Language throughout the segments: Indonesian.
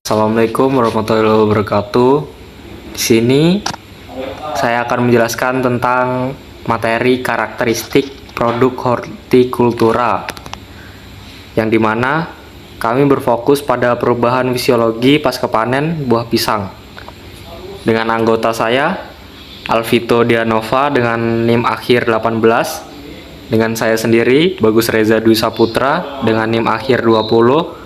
Assalamualaikum warahmatullahi wabarakatuh. Di sini saya akan menjelaskan tentang materi karakteristik produk hortikultura, yang dimana kami berfokus pada perubahan fisiologi pasca panen buah pisang. Dengan anggota saya, Alvito Dianova dengan NIM akhir 18, dengan saya sendiri, Bagus Reza Dwi Saputra dengan NIM akhir 20,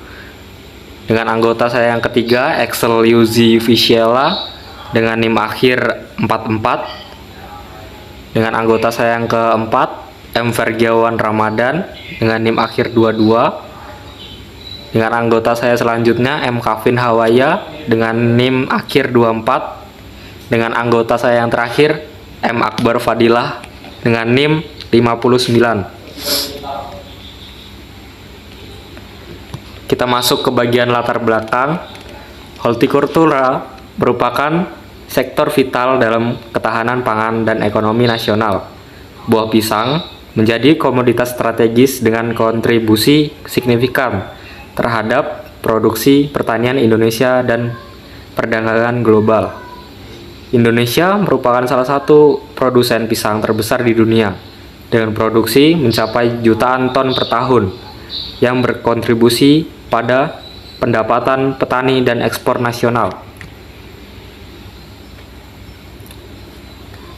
dengan anggota saya yang ketiga, Excel Yuzi Viciela dengan NIM akhir 44, dengan anggota saya yang keempat, M. Vergiawan Ramadan dengan NIM akhir 22, dengan anggota saya selanjutnya, M. Kavin Hawaya dengan NIM akhir 24, dengan anggota saya yang terakhir, M. Akbar Fadilah dengan NIM 59. Kita masuk ke bagian latar belakang. Hortikultura merupakan sektor vital dalam ketahanan pangan dan ekonomi nasional. Buah pisang menjadi komoditas strategis dengan kontribusi signifikan terhadap produksi pertanian Indonesia dan perdagangan global. Indonesia merupakan salah satu produsen pisang terbesar di dunia, dengan produksi mencapai jutaan ton per tahun, yang berkontribusi pada pendapatan petani dan ekspor nasional.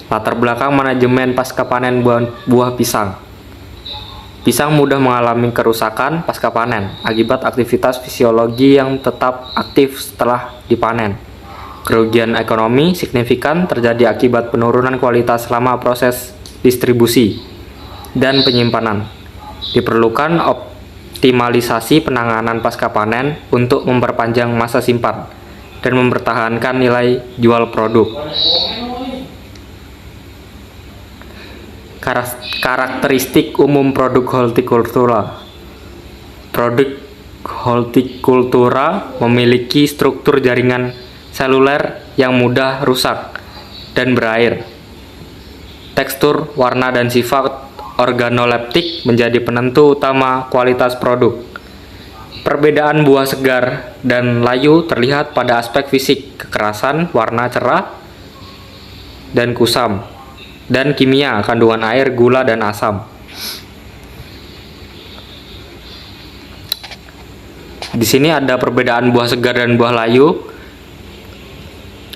Latar belakang manajemen pasca panen buah pisang. Pisang mudah mengalami kerusakan pasca panen akibat aktivitas fisiologi yang tetap aktif setelah dipanen. Kerugian ekonomi signifikan terjadi akibat penurunan kualitas selama proses distribusi dan penyimpanan. Diperlukan optimalisasi penanganan pasca panen untuk memperpanjang masa simpan dan mempertahankan nilai jual produk. Karakteristik umum produk hortikultura. Produk hortikultura memiliki struktur jaringan seluler yang mudah rusak dan berair. Tekstur, warna, dan sifat organoleptik menjadi penentu utama kualitas produk. Perbedaan buah segar dan layu terlihat pada aspek fisik, kekerasan, warna cerah dan kusam, dan kimia, kandungan air, gula, dan asam. Di sini ada perbedaan buah segar dan buah layu.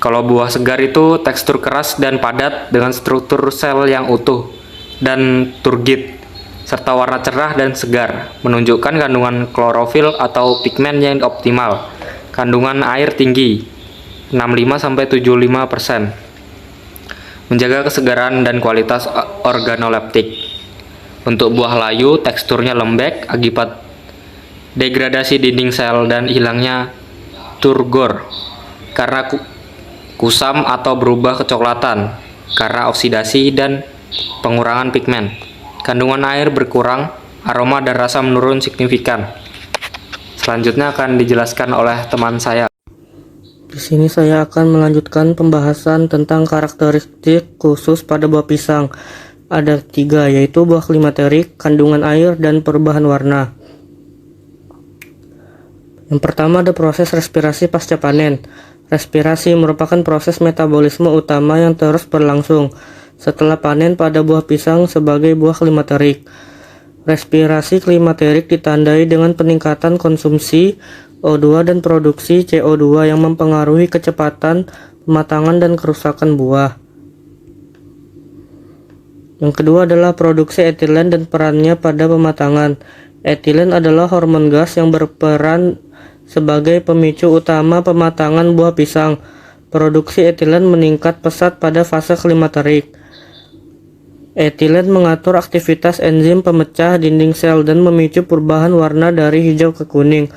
Kalau buah segar itu tekstur keras dan padat dengan struktur sel yang utuh dan turgid, serta warna cerah dan segar, menunjukkan kandungan klorofil atau pigmen yang optimal. Kandungan air tinggi, 65-75%. Menjaga kesegaran dan kualitas organoleptik. Untuk buah layu, teksturnya lembek akibat degradasi dinding sel dan hilangnya turgor karena kusam atau berubah kecoklatan karena oksidasi dan pengurangan pigmen. Kandungan air berkurang, aroma dan rasa menurun signifikan. Selanjutnya akan dijelaskan oleh teman saya. Di sini saya akan melanjutkan pembahasan tentang karakteristik khusus pada buah pisang. Ada 3, yaitu buah klimaterik, kandungan air, dan perubahan warna. Yang pertama ada proses respirasi pasca panen. Respirasi merupakan proses metabolisme utama yang terus berlangsung setelah panen pada buah pisang sebagai buah klimaterik. Respirasi klimaterik ditandai dengan peningkatan konsumsi O2 dan produksi CO2 yang mempengaruhi kecepatan pematangan dan kerusakan buah. Yang kedua adalah produksi etilen dan perannya pada pematangan. Etilen adalah hormon gas yang berperan sebagai pemicu utama pematangan buah pisang. Produksi etilen meningkat pesat pada fase klimaterik. Etilen mengatur aktivitas enzim pemecah dinding sel dan memicu perubahan warna dari hijau ke kuning.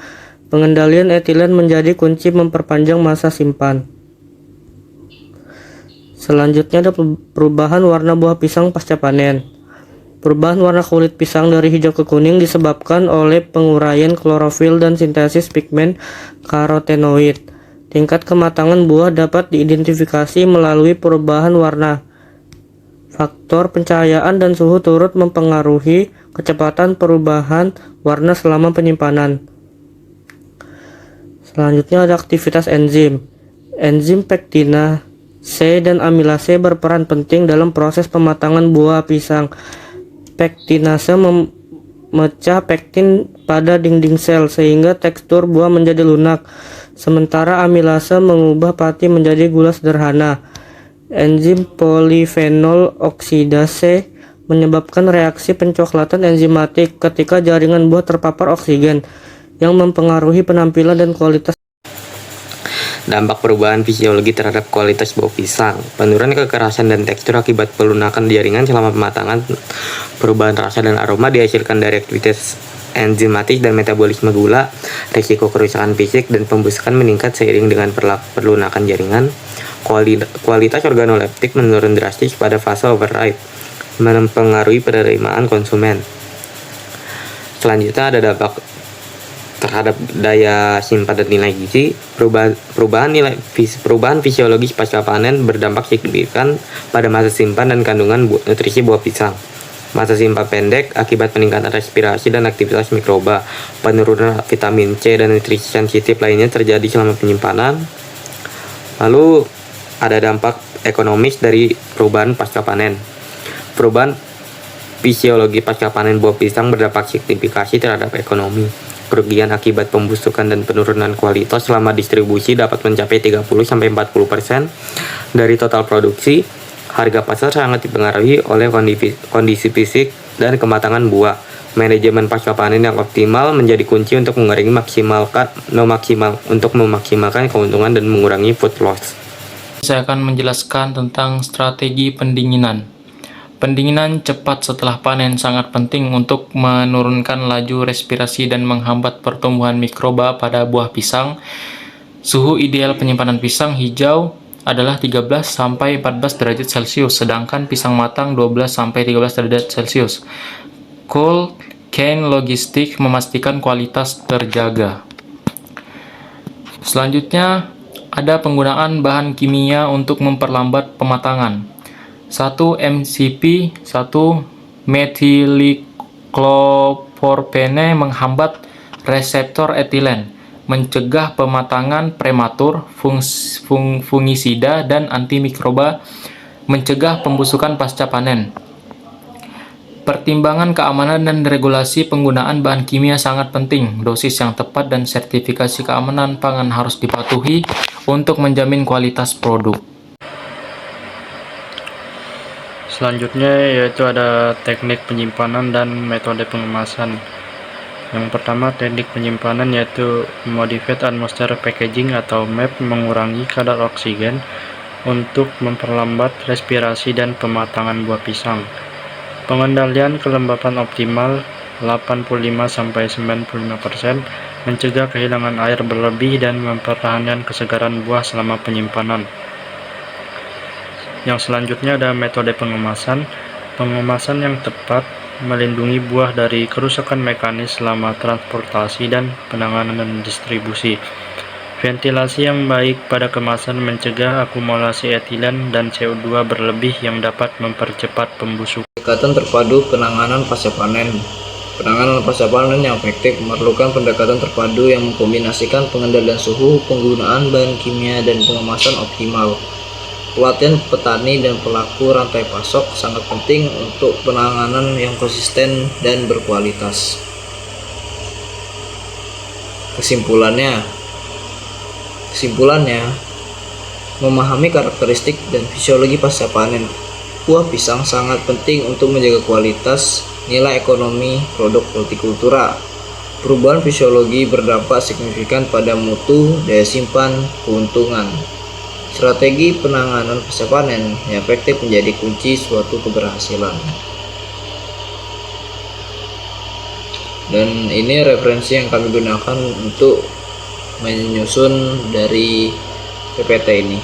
Pengendalian etilen menjadi kunci memperpanjang masa simpan. Selanjutnya ada perubahan warna buah pisang pasca panen. Perubahan warna kulit pisang dari hijau ke kuning disebabkan oleh penguraian klorofil dan sintesis pigmen karotenoid. Tingkat kematangan buah dapat diidentifikasi melalui perubahan warna. Faktor pencahayaan dan suhu turut mempengaruhi kecepatan perubahan warna selama penyimpanan. Selanjutnya ada aktivitas enzim. Enzim pektinase dan amilase berperan penting dalam proses pematangan buah pisang. Pektinase memecah pektin pada dinding sel sehingga tekstur buah menjadi lunak, sementara amilase mengubah pati menjadi gula sederhana. Enzim polifenol oksidase menyebabkan reaksi pencoklatan enzimatik ketika jaringan buah terpapar oksigen yang mempengaruhi penampilan dan kualitas. Dampak perubahan fisiologi terhadap kualitas buah pisang. Penurunan kekerasan dan tekstur akibat pelunakan jaringan selama pematangan. Perubahan rasa dan aroma dihasilkan dari aktivitas enzimatik dan metabolisme gula. Risiko kerusakan fisik dan pembusukan meningkat seiring dengan perlunakan jaringan. Kualitas organoleptik menurun drastis pada fase overripe, mempengaruhi penerimaan konsumen. Selanjutnya ada dampak terhadap daya simpan dan nilai gizi. Perubahan fisiologis pasca panen berdampak signifikan pada masa simpan dan kandungan nutrisi buah pisang. Masa simpan pendek akibat peningkatan respirasi dan aktivitas mikroba. Penurunan vitamin C dan nutrisi sensitif lainnya terjadi selama penyimpanan. Lalu ada dampak ekonomis dari perubahan pasca panen. Perubahan fisiologi pasca panen buah pisang berdampak signifikasi terhadap ekonomi. Kerugian akibat pembusukan dan penurunan kualitas selama distribusi dapat mencapai 30-40% dari total produksi. Harga pasar sangat dipengaruhi oleh kondisi fisik dan kematangan buah. Manajemen pasca panen yang optimal menjadi kunci untuk memaksimalkan keuntungan dan mengurangi food loss. Saya akan menjelaskan tentang strategi pendinginan. Pendinginan cepat setelah panen sangat penting untuk menurunkan laju respirasi dan menghambat pertumbuhan mikroba pada buah pisang. Suhu ideal penyimpanan pisang hijau adalah 13-14 derajat Celcius, sedangkan pisang matang 12-13 derajat Celcius. Cold chain logistik memastikan kualitas terjaga. Selanjutnya, ada penggunaan bahan kimia untuk memperlambat pematangan. 1 MCP 1 methyliclopropene menghambat reseptor etilen, mencegah pematangan prematur, fungisida dan antimikroba, mencegah pembusukan pasca panen. Pertimbangan keamanan dan regulasi penggunaan bahan kimia sangat penting. Dosis yang tepat dan sertifikasi keamanan pangan harus dipatuhi untuk menjamin kualitas produk. Selanjutnya yaitu ada teknik penyimpanan dan metode pengemasan. Yang pertama, teknik penyimpanan yaitu Modified Atmosphere Packaging atau MAP, mengurangi kadar oksigen untuk memperlambat respirasi dan pematangan buah pisang. Pengendalian kelembapan optimal 85-95%, mencegah kehilangan air berlebih dan mempertahankan kesegaran buah selama penyimpanan. Yang selanjutnya ada metode pengemasan. Pengemasan yang tepat melindungi buah dari kerusakan mekanis selama transportasi dan penanganan dan distribusi. Ventilasi yang baik pada kemasan mencegah akumulasi etilen dan CO2 berlebih yang dapat mempercepat pembusukan. Pendekatan terpadu penanganan pasca panen. Penanganan pasca panen yang efektif memerlukan pendekatan terpadu yang mengkombinasikan pengendalian suhu, penggunaan bahan kimia, dan pengemasan optimal. Pelatihan petani dan pelaku rantai pasok sangat penting untuk penanganan yang konsisten dan berkualitas. Kesimpulannya, memahami karakteristik dan fisiologi pasca panen buah pisang sangat penting untuk menjaga kualitas, nilai ekonomi produk hortikultura. Perubahan fisiologi berdampak signifikan pada mutu, daya simpan, keuntungan. Strategi penanganan pasca panen yang efektif menjadi kunci suatu keberhasilan. Dan ini referensi yang kami gunakan untuk menyusun dari PPT ini.